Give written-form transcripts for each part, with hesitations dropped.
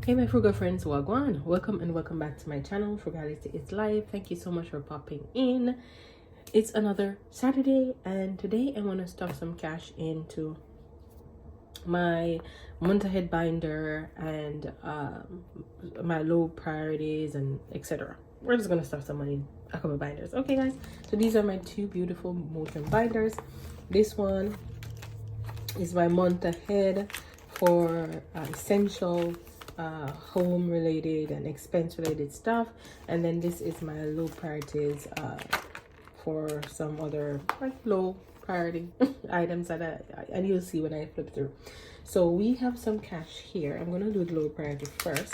Hey my frugal friends, wagwan, welcome and welcome back to my channel. Frugality is live. Thank you so much for popping in. It's another Saturday and today I want to stuff some cash into my month ahead binder and my low priorities and etc. We're just gonna stuff some money in a couple of binders. Okay guys, so these are my two beautiful motion binders. This one is my month ahead for essential home related and expense related stuff, and then this is my low priorities for some other like low priority items that and you'll see when I flip through. So we have some cash here. I'm gonna do the low priority first,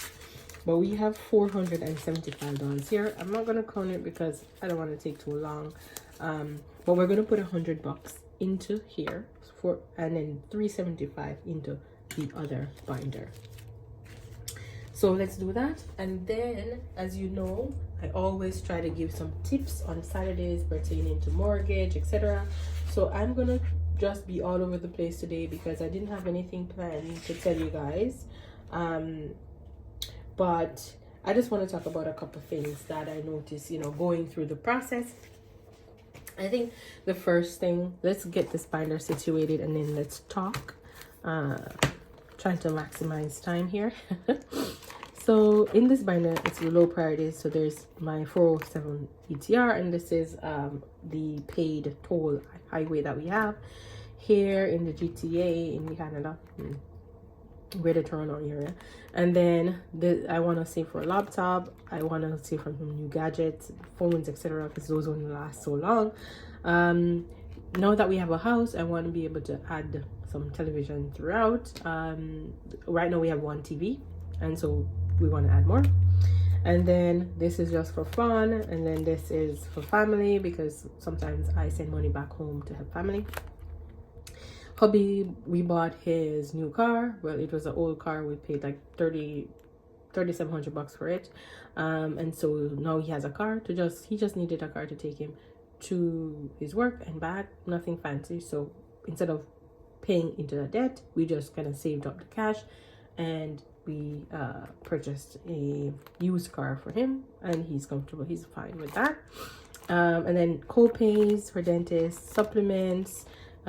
but we have $475 here. I'm not gonna count it because I don't want to take too long, but we're gonna put $100 into here for, and then $375 into the other binder. So let's do that. And then, as you know, I always try to give some tips on Saturdays pertaining to mortgage, etc. So I'm gonna just be all over the place today because I didn't have anything planned to tell you guys, but I just want to talk about a couple things that I noticed, you know, going through the process. I think the first thing, let's get this binder situated and then let's talk. Trying to maximize time here. So in this binder, it's the low priorities. So there's my 407 ETR, and this is the paid toll highway that we have here in the GTA in Canada, Greater Toronto area. And then I want to save for a laptop. I want to save for some new gadgets, phones, etc., because those won't last so long. Now that we have a house, I want to be able to add some television throughout. Right now we have one TV, and so we want to add more. And then this is just for fun, and then this is for family because sometimes I send money back home to help family. Hubby, we bought his new car. Well, it was an old car. We paid like $3,700 for it, and so now he has a car to he just needed a car to take him to his work and back. Nothing fancy. So instead of paying into the debt, we just kind of saved up the cash and we purchased a used car for him, and he's comfortable, he's fine with that. And then co-pays for dentists, supplements,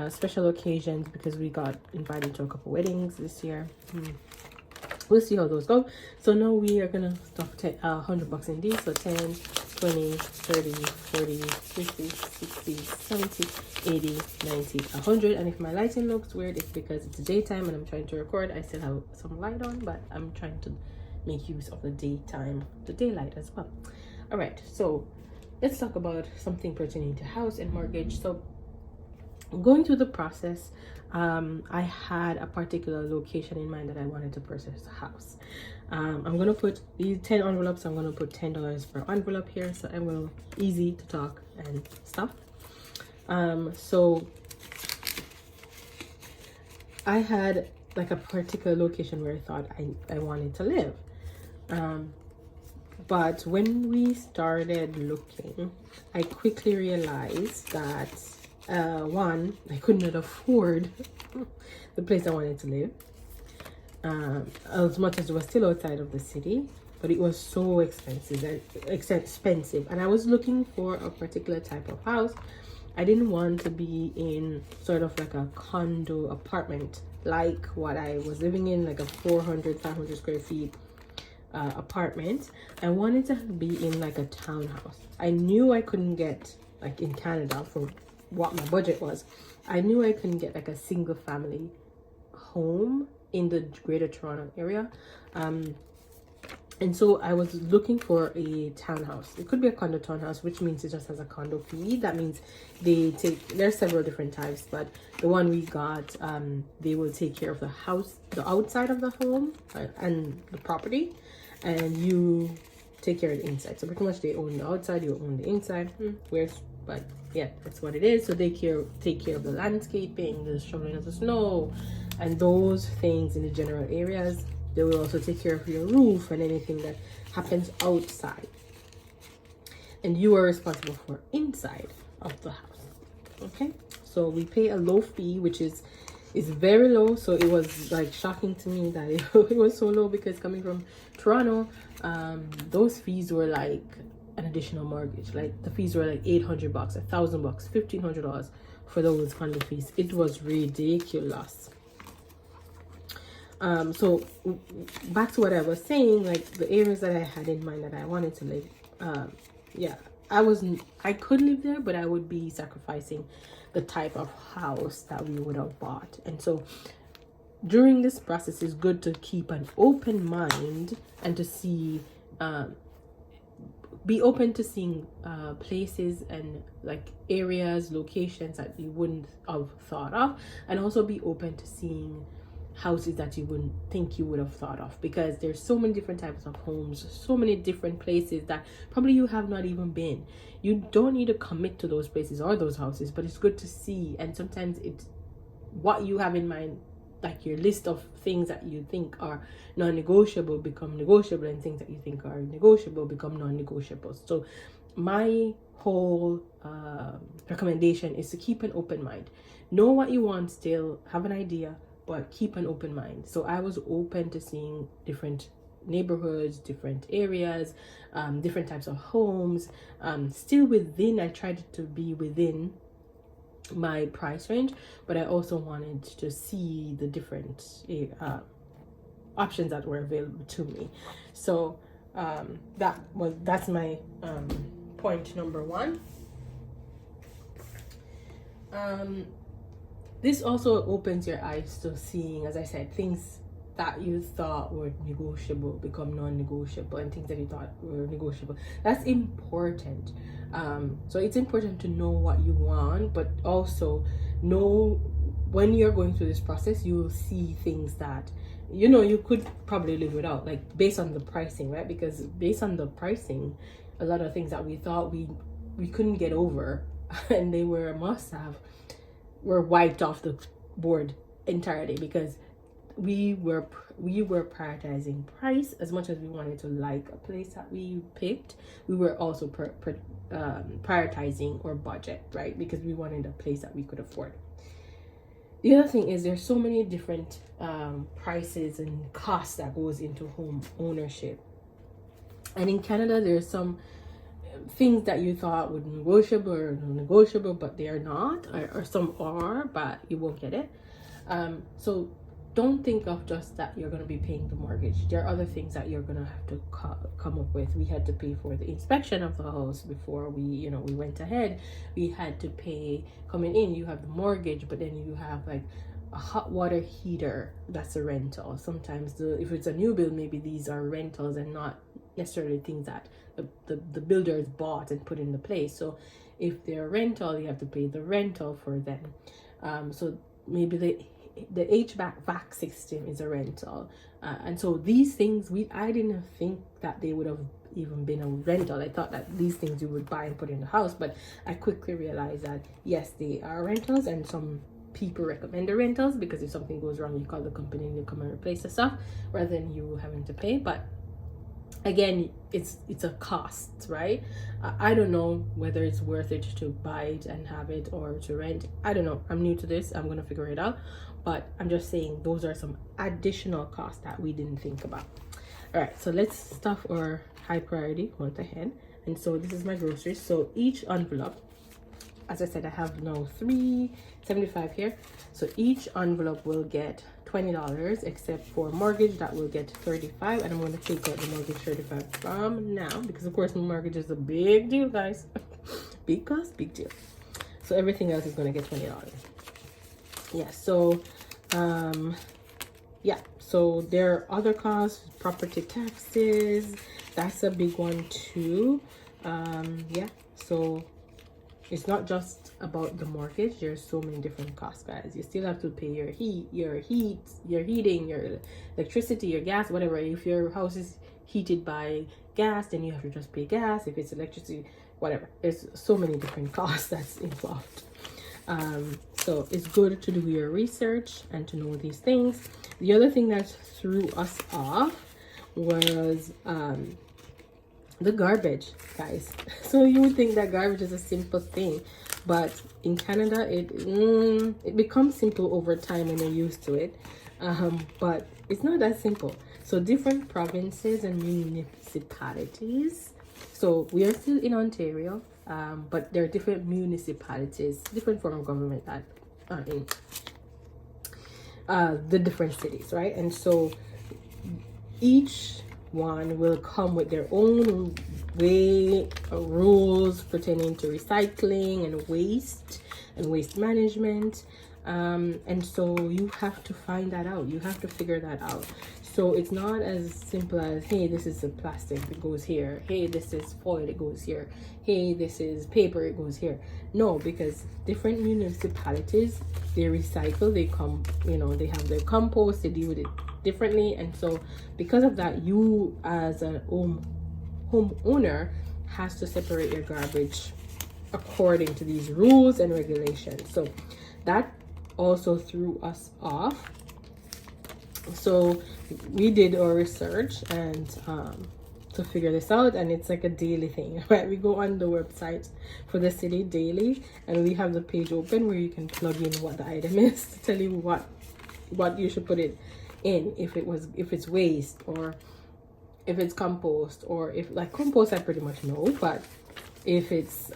special occasions, because we got invited to a couple weddings this year. We'll see how those go. So now we are gonna stuff $100 in these. So 10, 20, 30, 40, 50, 60, 70, 80, 90, 100. And if my lighting looks weird, it's because it's daytime and I'm trying to record. I still have some light on, but I'm trying to make use of the daylight as well. All right, so let's talk about something pertaining to house and mortgage. So going through the process, I had a particular location in mind that I wanted to purchase a house. I'm gonna put these 10 envelopes. I'm gonna put $10 per envelope here, so I'm gonna easy to talk and stuff. So I had like a particular location where I thought I wanted to live, but when we started looking, I quickly realized that one, I could not afford the place I wanted to live, as much as it was still outside of the city, but it was so expensive, and I was looking for a particular type of house. I didn't want to be in sort of like a condo apartment like what I was living in, like a 400-500 square feet apartment. I wanted to be in like a townhouse. I knew I couldn't get, like in Canada, for what my budget was, I knew I couldn't get like a single family home in the Greater Toronto area, and so I was looking for a townhouse. It could be a condo townhouse, which means it just has a condo fee. That means there's several different types, but the one we got, they will take care of the house, the outside of the home, and the property, and you take care of the inside. So pretty much they own the outside, you own the inside. But yeah, that's what it is. So they take care of the landscaping, the shoveling of the snow, and those things in the general areas. They will also take care of your roof and anything that happens outside. And you are responsible for inside of the house. Okay, so we pay a low fee, which is is very low. So it was like shocking to me that it was so low, because coming from Toronto, those fees were like an additional mortgage. Like the fees were like $800, $1,000, $1,500 for those condo fees. It was ridiculous. So back to what I was saying, like the areas that I had in mind that I wanted to live, yeah, I could live there, but I would be sacrificing the type of house that we would have bought. And so during this process, it's good to keep an open mind and to see, be open to seeing places and like areas, locations that you wouldn't have thought of, and also be open to seeing houses that you wouldn't think you would have thought of, because there's so many different types of homes, so many different places that probably you have not even been. You don't need to commit to those places or those houses, but it's good to see. And sometimes it's what you have in mind, like your list of things that you think are non-negotiable become negotiable, and things that you think are negotiable become non-negotiable. So my whole recommendation is to keep an open mind. Know what you want, still have an idea, but keep an open mind. So I was open to seeing different neighborhoods, different areas, different types of homes. Still within, I tried to be within my price range, but I also wanted to see the different options that were available to me. So that's my point number one. This also opens your eyes to seeing, as I said, things that you thought were negotiable become non-negotiable, and things that you thought were negotiable. That's important. So it's important to know what you want, but also know when you're going through this process, you will see things that, you know, you could probably live without, like based on the pricing, right? Because based on the pricing, a lot of things that we thought we couldn't get over and they were a must-have were wiped off the board entirely, because we were prioritizing price as much as we wanted to like a place that we picked. We were also prioritizing our budget, right? Because we wanted a place that we could afford. The other thing is there's so many different prices and costs that goes into home ownership. And in Canada, there's some things that you thought were negotiable or non-negotiable, but they are not, or some are, but you won't get it. So don't think of just that you're going to be paying the mortgage. There are other things that you're going to have to come up with. We had to pay for the inspection of the house before we went ahead. We had to pay coming in. You have the mortgage, but then you have like a hot water heater that's a rental. Sometimes if it's a new build, maybe these are rentals and not necessarily things that the builders bought and put into place. So if they're rental, you have to pay the rental for them. So maybe the HVAC system is a rental, and so these things I didn't think that they would have even been a rental. I thought that these things you would buy and put in the house, but I quickly realized that yes, they are rentals, and some people recommend the rentals because if something goes wrong, you call the company and they come and replace the stuff rather than you having to pay. But again, it's a cost, right? I don't know whether it's worth it to buy it and have it or to rent. I don't know. I'm new to this. I'm gonna figure it out. But I'm just saying those are some additional costs that we didn't think about. All right, so let's stuff our high priority month ahead. And so this is my groceries. So each envelope, as I said, I have now $3.75 here. So each envelope will get $20, except for mortgage that will get $35. And I'm going to take out the mortgage $35 from now, because of course my mortgage is a big deal, guys. Big cost, big deal. So everything else is going to get $20. Yeah, so yeah, so there are other costs, property taxes, that's a big one too. Yeah, so it's not just about the mortgage. There's so many different costs, guys. You still have to pay your heating, your electricity, your gas, whatever. If your house is heated by gas, then you have to just pay gas. If it's electricity, whatever. There's so many different costs that's involved. So it's good to do your research and to know these things. The other thing that threw us off was the garbage, guys. So you would think that garbage is a simple thing, but in Canada it becomes simple over time when you're used to it, but it's not that simple. So different provinces and municipalities, so we are still in Ontario, but there are different municipalities, different form of government that are in the different cities, right? And so each one will come with their own way, rules pertaining to recycling and waste management, and so you have to find that out. You have to figure that out. So it's not as simple as, hey, this is a plastic, it goes here. Hey, this is foil, it goes here. Hey, this is paper, it goes here. No, because different municipalities, they recycle, they come, you know, they have their compost, they deal with it differently. And so because of that, you as a homeowner has to separate your garbage according to these rules and regulations. So that also threw us off. So we did our research and to figure this out, and it's like a daily thing, right? We go on the website for the city daily, and we have the page open where you can plug in what the item is to tell you what you should put it in, if it's waste, or if it's compost, or if, like, compost I pretty much know, but if it's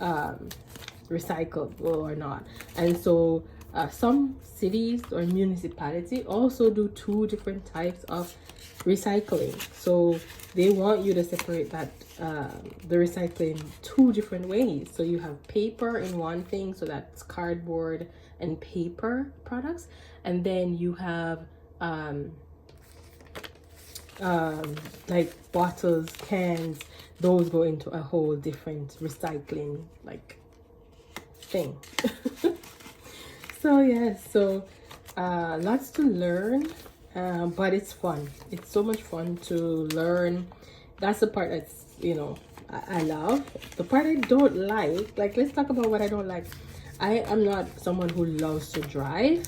recyclable or not. And so some cities or municipality also do two different types of recycling. So they want you to separate that the recycling two different ways. So you have paper in one thing, so that's cardboard and paper products, and then you have like bottles, cans, those go into a whole different recycling like thing. So yeah, so lots to learn, but it's fun. It's so much fun to learn. That's the part that's, you know, I love. The part I don't like, let's talk about what I don't like. I am not someone who loves to drive,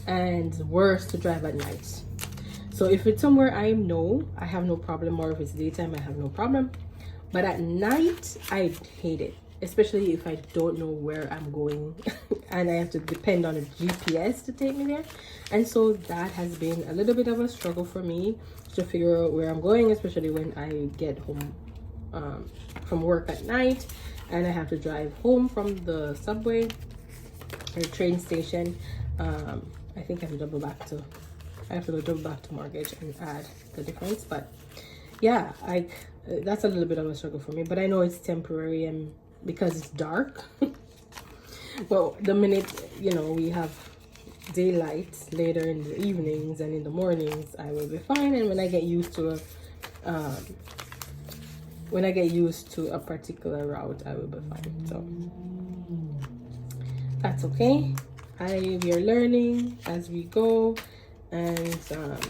and worse, to drive at night. So if it's somewhere I know, I have no problem, or if it's daytime, I have no problem. But at night, I hate it, especially if I don't know where I'm going and I have to depend on a GPS to take me there. And so that has been a little bit of a struggle for me to figure out where I'm going, especially when I get home from work at night and I have to drive home from the subway or train station. I think I have to go double back to mortgage and add the difference. But yeah, that's a little bit of a struggle for me, but I know it's temporary, and because it's dark. Well, the minute, you know, we have daylight later in the evenings and in the mornings, I will be fine. And when I get used to a particular route, I will be fine. So that's okay. We are learning as we go, and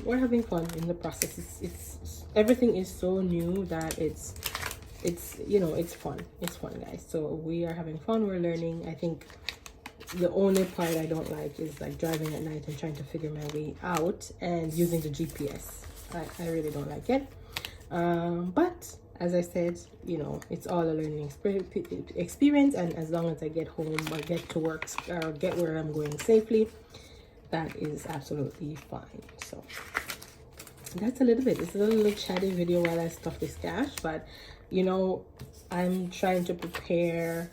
we're having fun in the process. It's everything is so new that it's you know, it's fun, guys. So we are having fun, we're learning. I think the only part I don't like is like driving at night and trying to figure my way out and using the GPS. I really don't like it, but as I said, you know, it's all a learning experience, and as long as I get home or get to work or get where I'm going safely, that is absolutely fine. So that's a little bit, it's a little chatty video while I stuff this cash, but you know, I'm trying to prepare,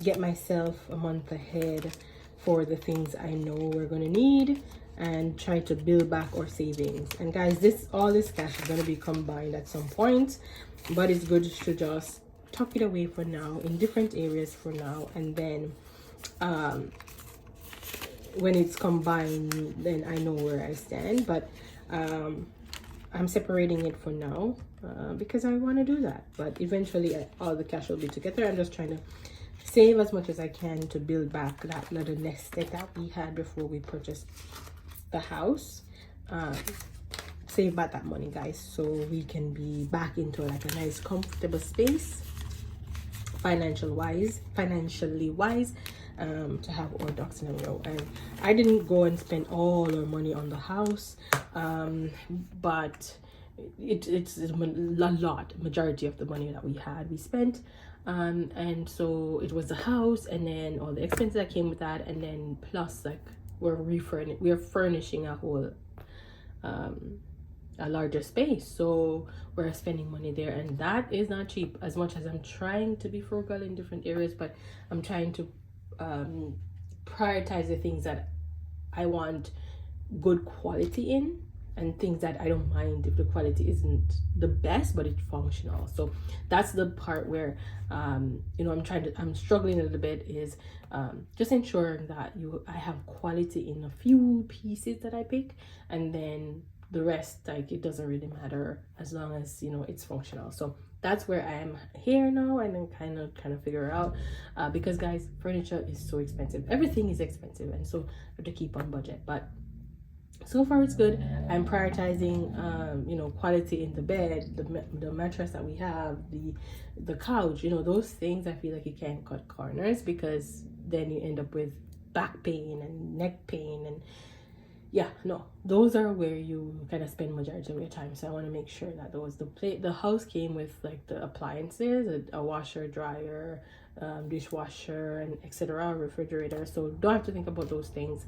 get myself a month ahead for the things I know we're going to need, and try to build back our savings. And guys, all this cash is going to be combined at some point, but it's good to just tuck it away for now in different areas for now, and then when it's combined, then I know where I stand. But I'm separating it for now because I want to do that, but eventually all the cash will be together. I'm just trying to save as much as I can to build back that little nest egg that we had before we purchased the house. Save back that money, guys, so we can be back into like a nice comfortable space, financially wise, to have our ducks in a row. And I didn't go and spend all our money on the house, but it's a lot, majority of the money that we spent. And so it was the house, and then all the expenses that came with that, and then plus like we're furnishing a whole a larger space, so we're spending money there, and that is not cheap. As much as I'm trying to be frugal in different areas, but I'm trying to prioritize the things that I want good quality in, and things that I don't mind if the quality isn't the best, but it's functional. So that's the part where you know, I'm struggling a little bit, is just ensuring that I have quality in a few pieces that I pick, and then the rest, like, it doesn't really matter as long as, you know, it's functional. So that's where I am here now, and then kind of figure out because guys, furniture is so expensive, everything is expensive, and so I have to keep on budget. But so far it's good. I'm prioritizing you know, quality in the bed, the mattress that we have, the couch, you know, those things. I feel like you can't cut corners, because then you end up with back pain and neck pain, and yeah, no, those are where you kind of spend majority of your time. So I want to make sure that the house came with like the appliances, a washer, dryer, dishwasher, and etc., refrigerator, so don't have to think about those things.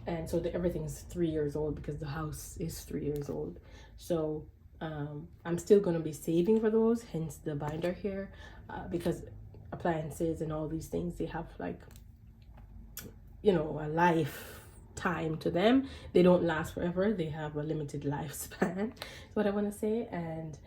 And so everything's 3 years old, because the house is 3 years old. So I'm still going to be saving for those, hence the binder here, because appliances and all these things, they have like, you know, a lifetime to them. They don't last forever, they have a limited lifespan, is what I want to say. And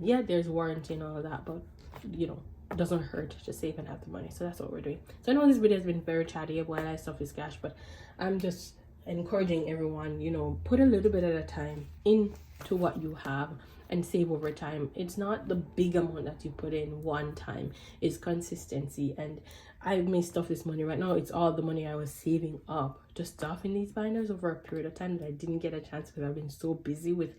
yeah, there's warranty and all that, but you know, it doesn't hurt to save and have the money. So that's what we're doing. So I know this video has been very chatty while I stuff this cash, but I'm just encouraging everyone, you know, put a little bit at a time into what you have and save over time. It's not the big amount that you put in one time, it's consistency. And I may stuff this money right now, it's all the money I was saving up to stuff in these binders over a period of time that I didn't get a chance, because I've been so busy with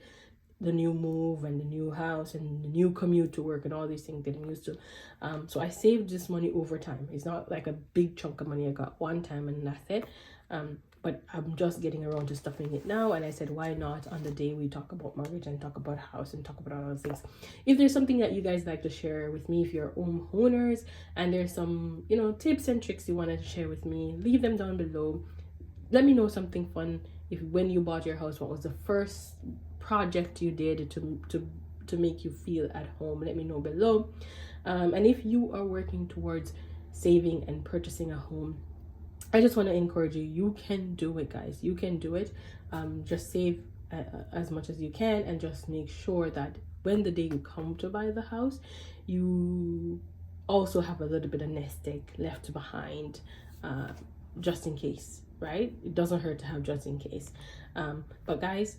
the new move and the new house and the new commute to work and all these things getting used to. So I saved this money over time. It's not like a big chunk of money I got one time and that's it. But I'm just getting around to stuffing it now, and I said, why not on the day we talk about mortgage and talk about house and talk about all those things. If there's something that you guys like to share with me, if you're homeowners and there's some, you know, tips and tricks you wanted to share with me, leave them down below. Let me know something fun. If when you bought your house, what was the first project you did to make you feel at home? Let me know below. And if you are working towards saving and purchasing a home, I just want to encourage you, you can do it, guys. You can do it. Just save as much as you can, and just make sure that when the day you come to buy the house, you also have a little bit of nest egg left behind, just in case, right? It doesn't hurt to have just in case. But guys,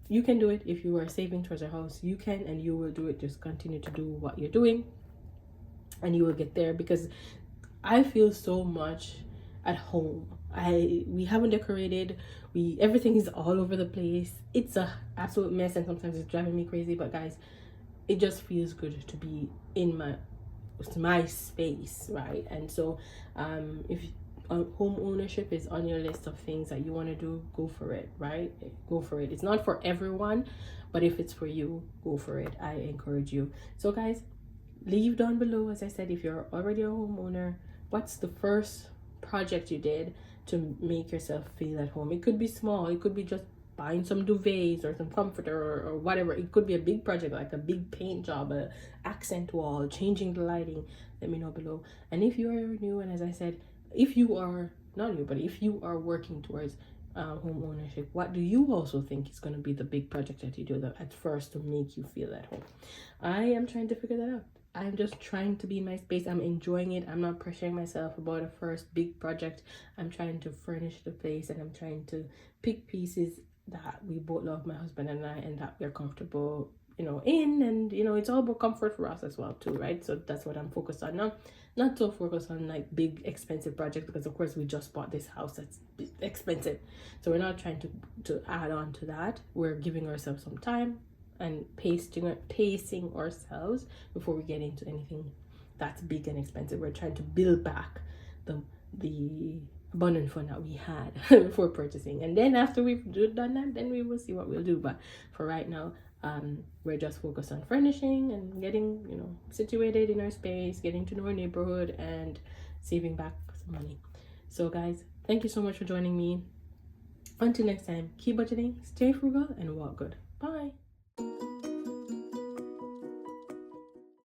you can do it. If you are saving towards a house, you can, and you will do it. Just continue to do what you're doing and you will get there, because I feel so much at home. We haven't decorated, everything is all over the place. It's a absolute mess, and sometimes it's driving me crazy. But guys, it just feels good to be in my space, right? And so if home ownership is on your list of things that you want to do, go for it, right? Go for it. It's not for everyone, but if it's for you, go for it. I encourage you. So guys, leave down below, as I said, if you're already a homeowner, what's the first project you did to make yourself feel at home? It could be small, it could be just buying some duvets or some comforter or whatever. It could be a big project, like a big paint job, a accent wall, changing the lighting. Let me know below. And if you are new, and as I said, if you are not new, but if you are working towards home ownership, what do you also think is going to be the big project that you do at first to make you feel at home? I am trying to figure that out. I'm just trying to be in my space. I'm enjoying it. I'm not pressuring myself about a first big project. I'm trying to furnish the place, and I'm trying to pick pieces that we both love, my husband and I, and that we're comfortable, you know, in. And you know, it's all about comfort for us as well too, right? So that's what I'm focused on now. Not so focused on like big expensive projects, because of course we just bought this house that's expensive, so we're not trying to add on to that. We're giving ourselves some time and pacing ourselves before we get into anything that's big and expensive. We're trying to build back the abundant fund that we had before purchasing, and then after we've done that, then we will see what we'll do. But for right now, We're just focused on furnishing and getting, you know, situated in our space, getting to know our neighborhood, and saving back some money. So guys, thank you so much for joining me. Until next time, keep budgeting, stay frugal, and walk good. Bye.